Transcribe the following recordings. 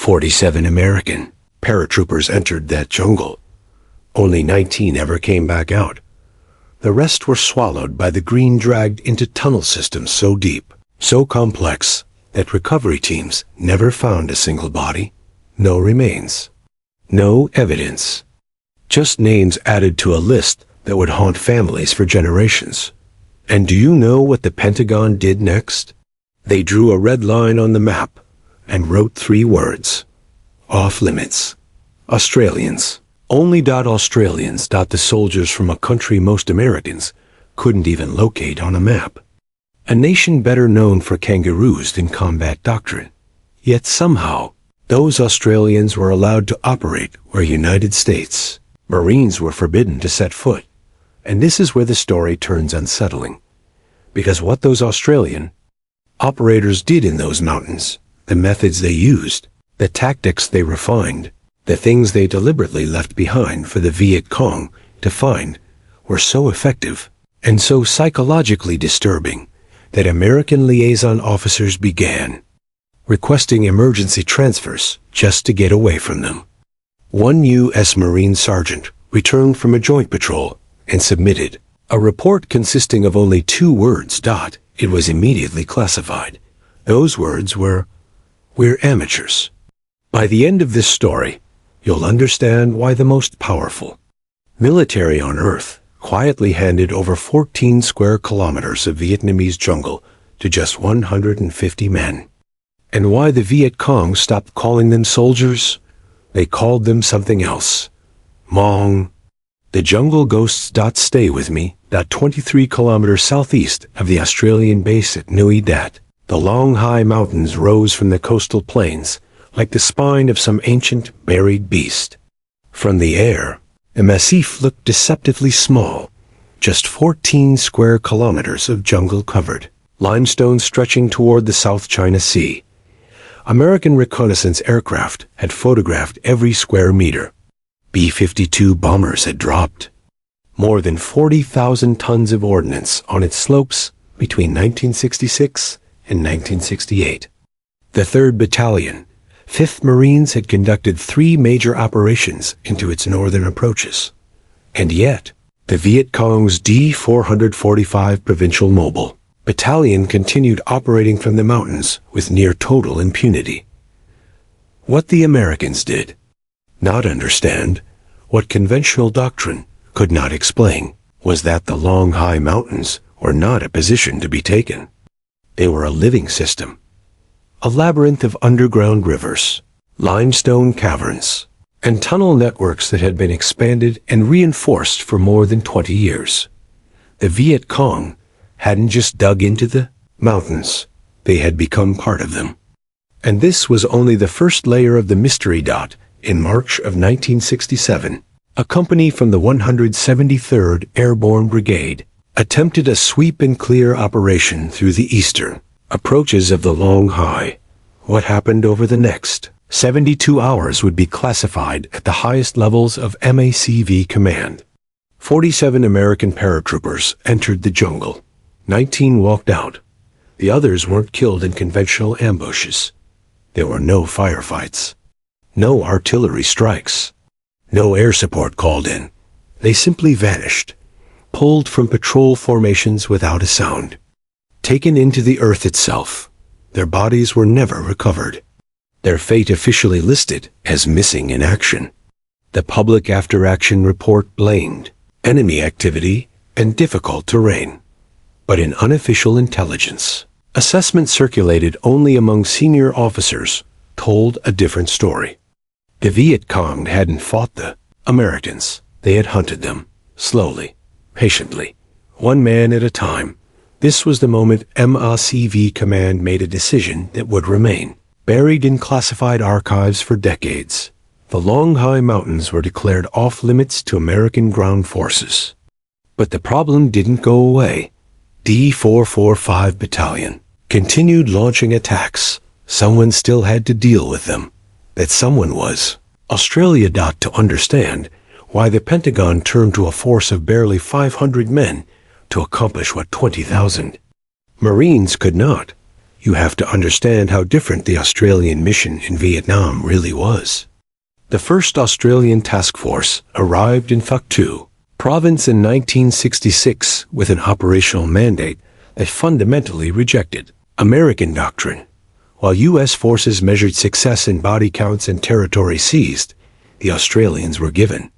47 American paratroopers entered that jungle. Only 19 ever came back out. The rest were swallowed by the green, dragged into tunnel systems so deep, so complex, that recovery teams never found a single body. No remains. No evidence. Just names added to a list that would haunt families for generations. And do you know what the Pentagon did next? They drew a red line on the map and wrote 3 words. Off limits. Australians. Only Australians. The soldiers from a country most Americans couldn't even locate on a map. A nation better known for kangaroos than combat doctrine. Yet somehow, those Australians were allowed to operate where United States Marines were forbidden to set foot. And this is where the story turns unsettling. Because what those Australian operators did in those mountains, the methods they used, the tactics they refined, the things they deliberately left behind for the Viet Cong to find, were so effective and so psychologically disturbing that American liaison officers began requesting emergency transfers just to get away from them. One U.S. Marine sergeant returned from a joint patrol and submitted a report consisting of only 2 words. It was immediately classified. Those words were, "We're amateurs." By the end of this story, you'll understand why the most powerful military on Earth quietly handed over 14 square kilometers of Vietnamese jungle to just 150 men. And why the Viet Cong stopped calling them soldiers. They called them something else. Maung. The jungle ghosts. Stay with me. 23 kilometers southeast of the Australian base at Nui Dat, the Long Hải Mountains rose from the coastal plains like the spine of some ancient buried beast. From the air, the massif looked deceptively small. Just 14 square kilometers of jungle covered, limestone stretching toward the South China Sea. American reconnaissance aircraft had photographed every square meter. B-52 bombers had dropped. More than 40,000 tons of ordnance on its slopes between 1966 and 1968. The 3rd Battalion, 5th Marines had conducted 3 major operations into its northern approaches. And yet, the Viet Cong's D-445 Provincial Mobile Battalion continued operating from the mountains with near total impunity. What the Americans did not understand, what conventional doctrine could not explain, was that the Long Hải Mountains were not a position to be taken. They were a living system. A labyrinth of underground rivers, limestone caverns, and tunnel networks that had been expanded and reinforced for more than 20 years. The Viet Cong hadn't just dug into the mountains, they had become part of them. And this was only the first layer of the mystery. In March of 1967, a company from the 173rd Airborne Brigade attempted a sweep and clear operation through the eastern approaches of the Long Hải. What happened over the next 72 hours would be classified at the highest levels of MACV command. 47 American paratroopers entered the jungle. 19 walked out. The others weren't killed in conventional ambushes. There were no firefights. No artillery strikes. No air support called in. They simply vanished, pulled from patrol formations without a sound. Taken into the earth itself, their bodies were never recovered. Their fate officially listed as missing in action. The public after-action report blamed enemy activity and difficult terrain. But in unofficial intelligence, assessment circulated only among senior officers told a different story. The Viet Cong hadn't fought the Americans. They had hunted them, slowly, patiently, one man at a time. This was the moment MACV command made a decision that would remain buried in classified archives for decades. The Long Hải Mountains were declared off-limits to American ground forces. But the problem didn't go away. D-445 Battalion continued launching attacks. Someone still had to deal with them. That someone was Australia. To understand why the Pentagon turned to a force of barely 500 men to accomplish what 20,000 Marines could not. you have to understand how different the Australian mission in Vietnam really was. The first Australian task force arrived in Phuc Thu province in 1966 with an operational mandate that fundamentally rejected American doctrine. While U.S. forces measured success in body counts and territory seized, the Australians were given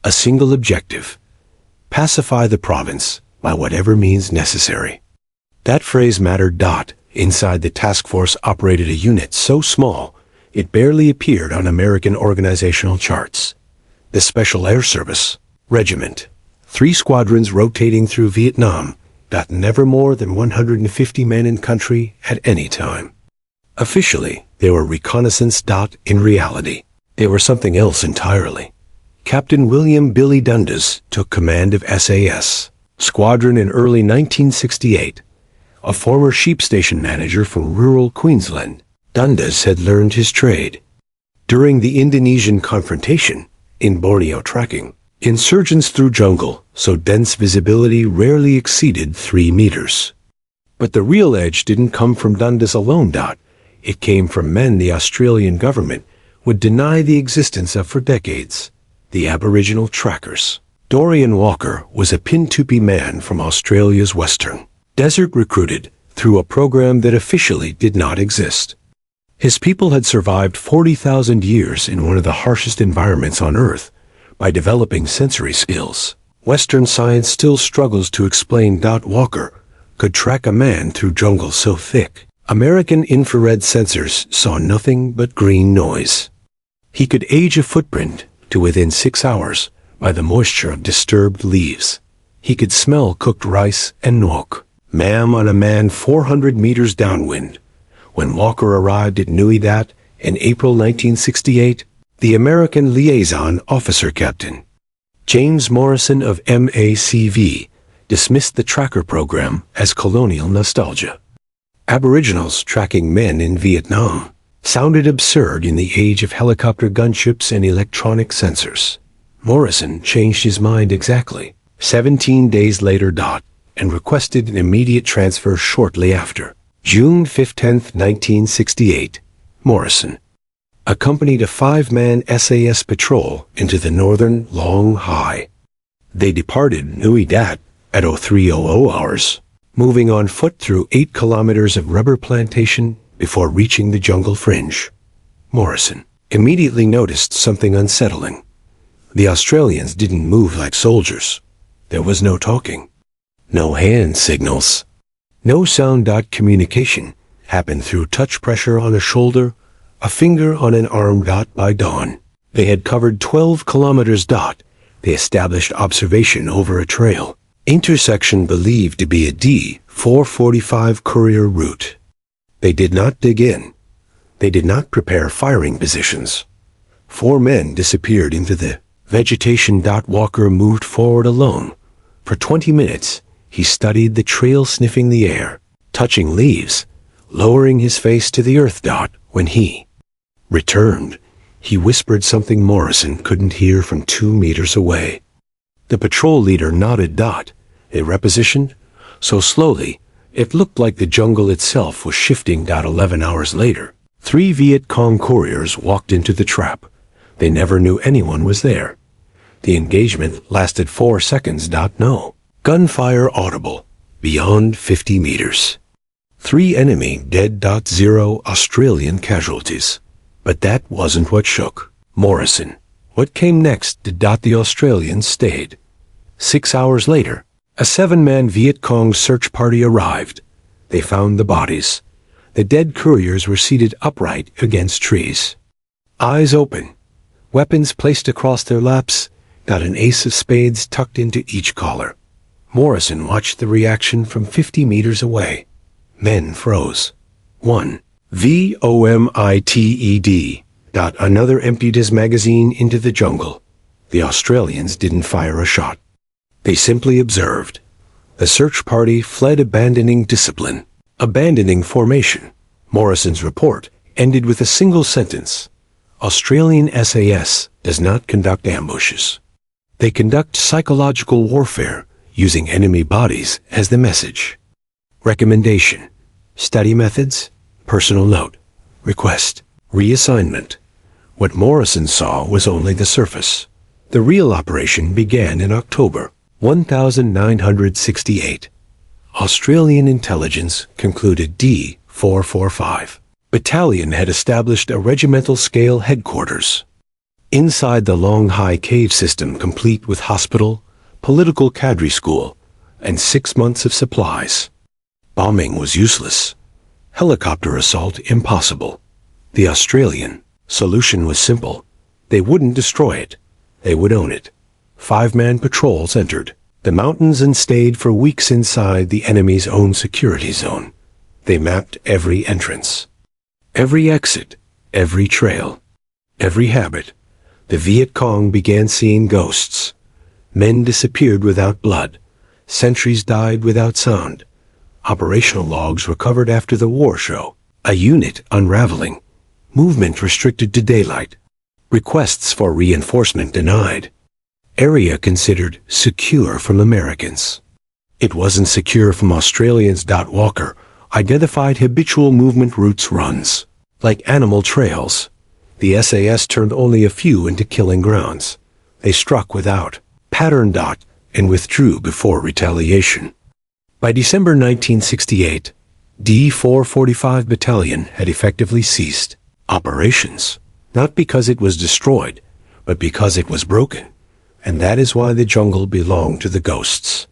a single objective: pacify the province by whatever means necessary. That phrase mattered. Inside the task force operated a unit so small it barely appeared on American organizational charts. The Special Air Service Regiment, 3 squadrons rotating through Vietnam, never more than 150 men in country at any time. Officially, they were reconnaissance. In reality, they were something else entirely. Captain William "Billy" Dundas took command of SAS Squadron in early 1968. A former sheep station manager from rural Queensland, Dundas had learned his trade. During the Indonesian confrontation in Borneo tracking, insurgents through jungle so dense visibility rarely exceeded 3 meters. But the real edge didn't come from Dundas alone. It came from men the Australian government would deny the existence of for decades: the Aboriginal trackers. Dorian Walker was a Pintupi man from Australia's western desert, recruited through a program that officially did not exist. His people had survived 40,000 years in one of the harshest environments on Earth by developing sensory skills Western science still struggles to explain. Walker could track a man through jungle so thick American infrared sensors saw nothing but green noise. He could age a footprint to within 6 hours by the moisture of disturbed leaves. He could smell cooked rice and nuoc, mam on a man 400 meters downwind. When Walker arrived at Nui Dat in April 1968, the American liaison officer Captain James Morrison of MACV dismissed the tracker program as colonial nostalgia. Aboriginals tracking men in Vietnam sounded absurd in the age of helicopter gunships and electronic sensors. Morrison changed his mind exactly 17 days later. And requested an immediate transfer shortly after. June 15, 1968, Morrison accompanied a 5-man SAS patrol into the northern Long Hải. They departed Nui Dat at 0300 hours, moving on foot through 8 kilometers of rubber plantation before reaching the jungle fringe. Morrison immediately noticed something unsettling. The Australians didn't move like soldiers. There was no talking. No hand signals. No sound. Communication happened through touch pressure on a shoulder, a finger on an arm. By dawn, they had covered 12 kilometers. They established observation over a trail intersection believed to be a D-445 courier route. They did not dig in. They did not prepare firing positions. 4 men disappeared into the vegetation. Walker moved forward alone. For 20 minutes, he studied the trail, sniffing the air, touching leaves, lowering his face to the earth. When he returned, he whispered something Morrison couldn't hear from 2 meters away. The patrol leader nodded. It repositioned so slowly it looked like the jungle itself was shifting. 11 hours later, 3 Viet Cong couriers walked into the trap. They never knew anyone was there. The engagement lasted 4 seconds. No. Gunfire audible beyond 50 meters. 3 enemy dead. 0 Australian casualties. But that wasn't what shook Morrison. What came next did. The Australians stayed. 6 hours later, a 7-man Viet Cong search party arrived. They found the bodies. The dead couriers were seated upright against trees, eyes open, weapons placed across their laps, an ace of spades tucked into each collar. Morrison watched the reaction from 50 meters away. Men froze. 1. VOMITED. Another emptied his magazine into the jungle. The Australians didn't fire a shot. They simply observed. The search party fled, abandoning discipline, abandoning formation. Morrison's report ended with a single sentence. Australian SAS does not conduct ambushes. They conduct psychological warfare, using enemy bodies as the message. Recommendation: Study methods, personal note, request, reassignment. What Morrison saw was only the surface. The real operation began in October 1968. Australian intelligence concluded D-445 battalion had established a regimental-scale headquarters inside the Long Hải cave system, complete with hospital, political cadre school, and 6 months of supplies. Bombing was useless. Helicopter assault impossible. The Australian solution was simple. They wouldn't destroy it. They would own it. 5-man patrols entered the mountains and stayed for weeks inside the enemy's own security zone. They mapped every entrance, every exit, every trail, every habit. The Viet Cong began seeing ghosts. Men disappeared without blood. Sentries died without sound. Operational logs recovered after the war show. A unit unraveling. Movement restricted to daylight. Requests for reinforcement denied. Area considered secure from Americans. It wasn't secure from Australians. Walker identified habitual movement routes, runs, like animal trails. The SAS turned only a few into killing grounds. They struck without pattern. And withdrew before retaliation. By December 1968, D-445 Battalion had effectively ceased operations, not because it was destroyed, but because it was broken. And that is why the jungle belonged to the ghosts.